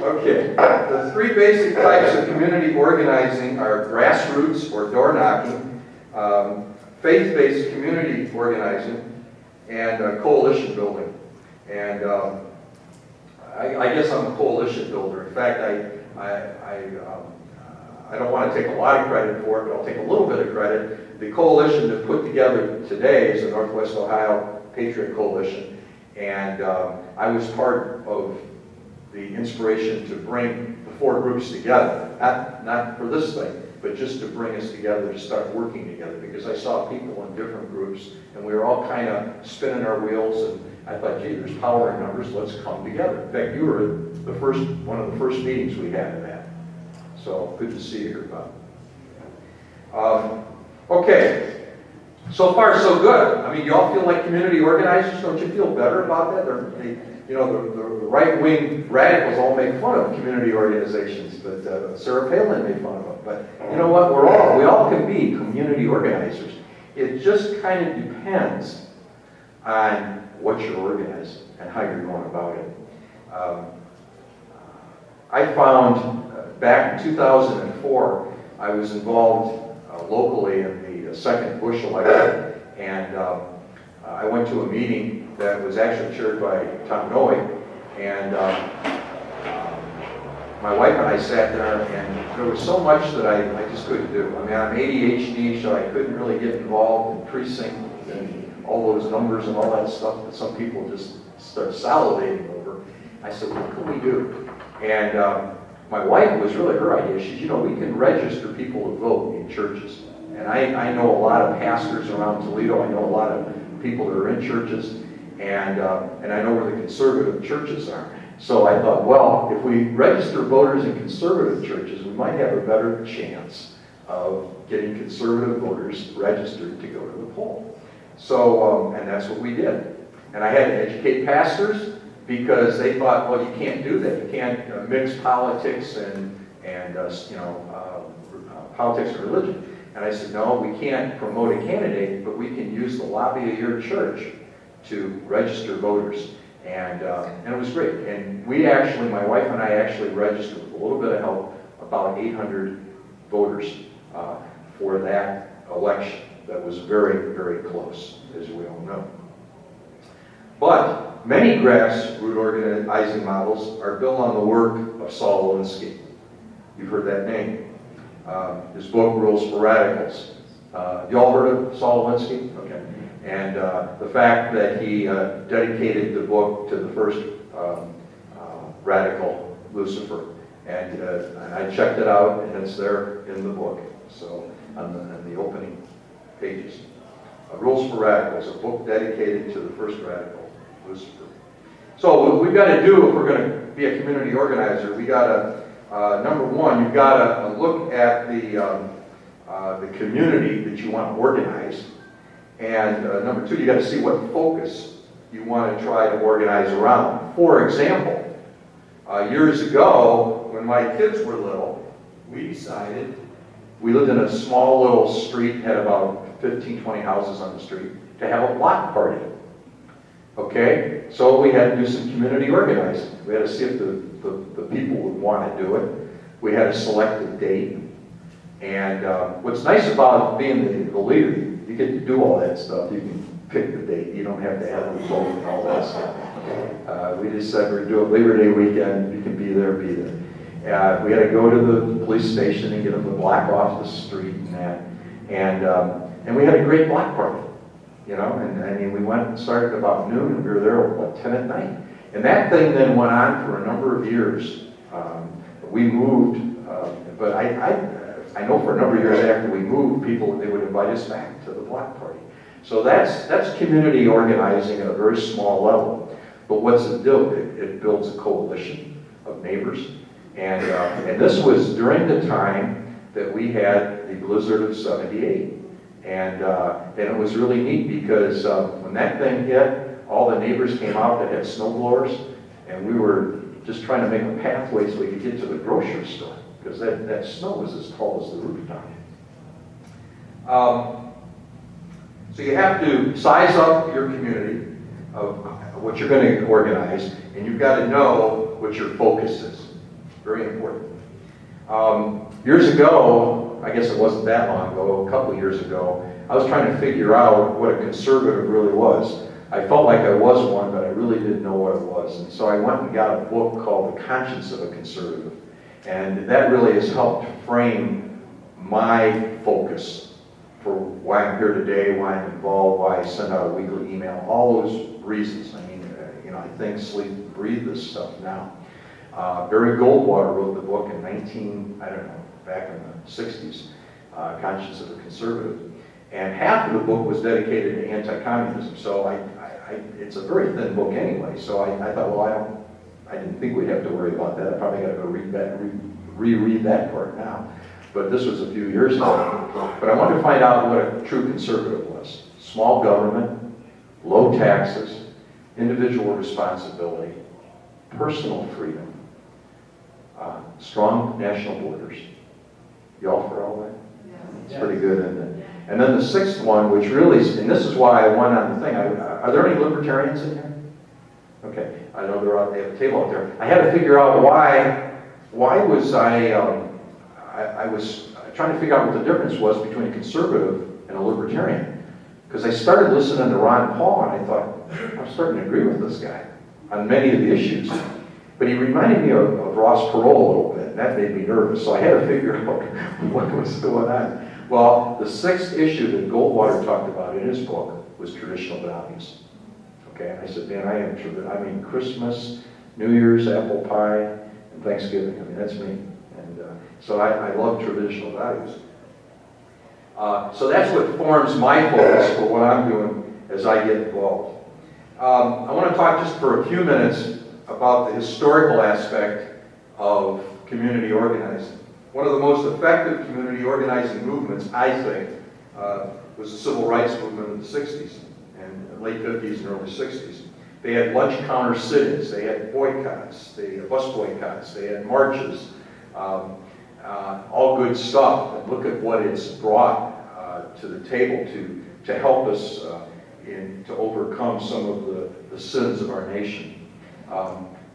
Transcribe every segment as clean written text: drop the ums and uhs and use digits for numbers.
Okay, the three basic types of community organizing are grassroots or door knocking, faith-based community organizing, and coalition building. And I guess I'm a coalition builder. In fact, I don't want to take a lot of credit for it, but I'll take a little bit of credit. The coalition that put together today is the Northwest Ohio Patriot Coalition, and I was part of the inspiration to bring the four groups together, not for this thing, but just to bring us together to start working together, because I saw people in different groups, and we were all kind of spinning our wheels, and I thought, gee, there's power in numbers, let's come together. In fact, you were at one of the first meetings we had in that. So, good to see you here, Bob. Okay, so far so good. I mean, you all feel like community organizers? Don't you feel better about that? The right-wing radicals all make fun of community organizations, but Sarah Palin made fun of them. But you know what? We all can be community organizers. It just kind of depends on what you're organizing and how you're going about it. I found back in 2004, I was involved locally in the second Bush election, and I went to a meeting that was actually chaired by Tom Noy, and my wife and I sat there, and there was so much that I just couldn't do. I mean, I'm ADHD, so I couldn't really get involved in precinct and all those numbers and all that stuff that some people just start salivating over. I said, what can we do? And my wife was really her idea. She said, we can register people to vote in churches. And I know a lot of pastors around Toledo. I know a lot of people that are in churches, and I know where the conservative churches are. So I thought, well, if we register voters in conservative churches, we might have a better chance of getting conservative voters registered to go to the poll. So, and that's what we did. And I had to educate pastors, because they thought, well, you can't do that. You can't mix politics and politics and religion. And I said, no, we can't promote a candidate, but we can use the lobby of your church to register voters. And it was great. And my wife and I actually registered with a little bit of help, about 800 voters for that election. That was very, very close, as we all know. But many grassroots organizing models are built on the work of Saul Alinsky. You've heard that name. His book, Rules for Radicals. You all heard of Saul Alinsky? Okay. And the fact that he dedicated the book to the first radical, Lucifer. And I checked it out, and it's there in the book. So, on the opening pages. Rules for Radicals, a book dedicated to the first radical, Lucifer. So what we've got to do if we're going to be a community organizer, we got to, number one, you've got to look at the community that you want to organize. And number two, you got to see what focus you want to try to organize around. For example, years ago, when my kids were little, we decided, we lived in a small little street, had about 15, 20 houses on the street, to have a block party. Okay, so we had to do some community organizing. We had to see if the people would want to do it. We had to select a date. And what's nice about being the leader, you get to do all that stuff. You can pick the date. You don't have to have the vote and all that stuff. We just said we're doing Labor Day weekend. You can be there, be there. We had to go to the police station and get them to block off the street and that. And we had a great block party. And I mean, we went and started about noon, and we were there about 10 at night. And that thing then went on for a number of years. We moved, but I know for a number of years after we moved, they would invite us back to the block party. So that's community organizing at a very small level. But what's it do? It builds a coalition of neighbors. And this was during the time that we had the blizzard of '78. And it was really neat because when that thing hit, all the neighbors came out that had snow blowers, and we were just trying to make a pathway so we could get to the grocery store, because that snow was as tall as the rooftop. So you have to size up your community of what you're going to organize, and you've got to know what your focus is. very important. Years ago, I guess it wasn't that long ago, a couple of years ago, I was trying to figure out what a conservative really was. I felt like I was one, but I really didn't know what it was. And so I went and got a book called The Conscience of a Conservative. And that really has helped frame my focus for why I'm here today, why I'm involved, why I send out a weekly email, all those reasons. I mean, I think, sleep, breathe this stuff now. Barry Goldwater wrote the book in back in the 60s, Conscience of a Conservative. And half of the book was dedicated to anti-communism. So it's a very thin book anyway. So I thought, well, I didn't think we'd have to worry about that. I probably got to go reread that part now. But this was a few years ago. But I wanted to find out what a true conservative was. Small government, low taxes, individual responsibility, personal freedom, strong national borders. Y'all for all that? It's pretty good, isn't it? And then the sixth one, which really, and this is why I went on the thing. Are there any libertarians in here? Okay, I know they have a table out there. I had to figure out why was I was trying to figure out what the difference was between a conservative and a libertarian. Because I started listening to Ron Paul, and I thought, I'm starting to agree with this guy on many of the issues. But he reminded me of Ross Perot a little bit, and that made me nervous. So I had to figure out what was going on. Well, the sixth issue that Goldwater talked about in his book was traditional values. Okay, and I said, man, I mean, Christmas, New Year's, apple pie, and Thanksgiving. I mean, that's me. And so I love traditional values. So that's what forms my focus for what I'm doing as I get involved. I want to talk just for a few minutes about the historical aspect of community organizing. One of the most effective community organizing movements, I think, was the civil rights movement in the 60s and late 50s and early 60s. They had lunch counter sit-ins, they had boycotts, they had bus boycotts, they had marches, all good stuff. And look at what it's brought to the table to help us to overcome some of the sins of our nation.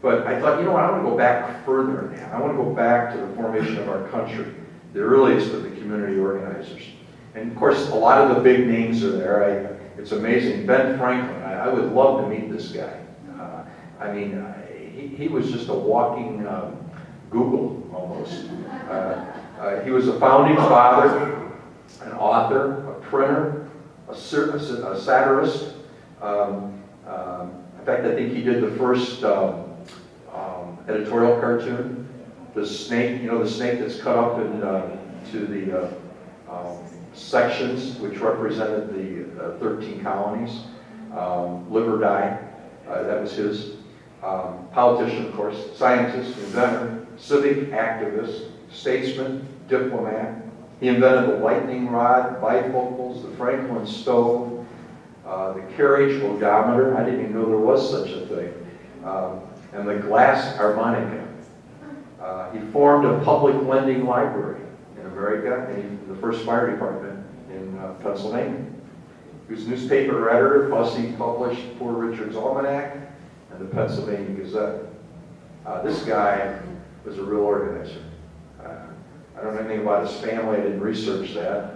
But I thought, I want to go back further than that. I want to go back to the formation of our country, the earliest of the community organizers. And of course, a lot of the big names are there. It's amazing. Ben Franklin, I would love to meet this guy. I mean, he was just a walking Google, almost. He was a founding father, an author, a printer, a satirist. In fact, I think he did the first editorial cartoon. The snake, the snake that's cut up into the sections, which represented the 13 colonies. Live or Die, that was his. Politician, of course, scientist, inventor, civic activist, statesman, diplomat. He invented the lightning rod, bifocals, the Franklin stove, the carriage odometer. I didn't even know there was such a thing. And the glass harmonica. He formed a public lending library in America, and the first fire department in Pennsylvania. He was newspaper editor. Fussy published Poor Richard's Almanac and the Pennsylvania Gazette. This guy was a real organizer. I don't know anything about his family. I didn't research that.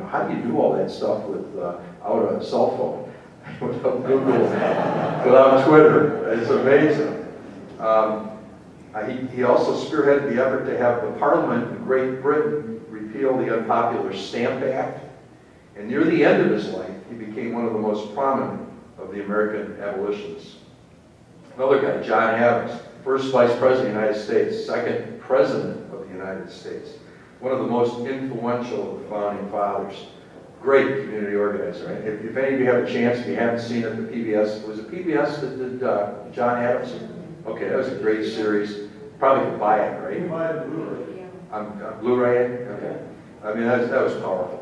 How do you do all that stuff without a cell phone, without Google, without Twitter? It's amazing. He also spearheaded the effort to have the Parliament in Great Britain repeal the unpopular Stamp Act. And near the end of his life, he became one of the most prominent of the American abolitionists. Another guy, John Adams, first Vice President of the United States, second President of the United States, one of the most influential of the Founding Fathers. Great community organizer. Right? If any of you have a chance, if you haven't seen it, the PBS, was it PBS that did John Adams? Okay, that was a great series. Probably could buy it, right? You can buy it Blu-ray. Blu-ray? Okay. I mean, that was powerful.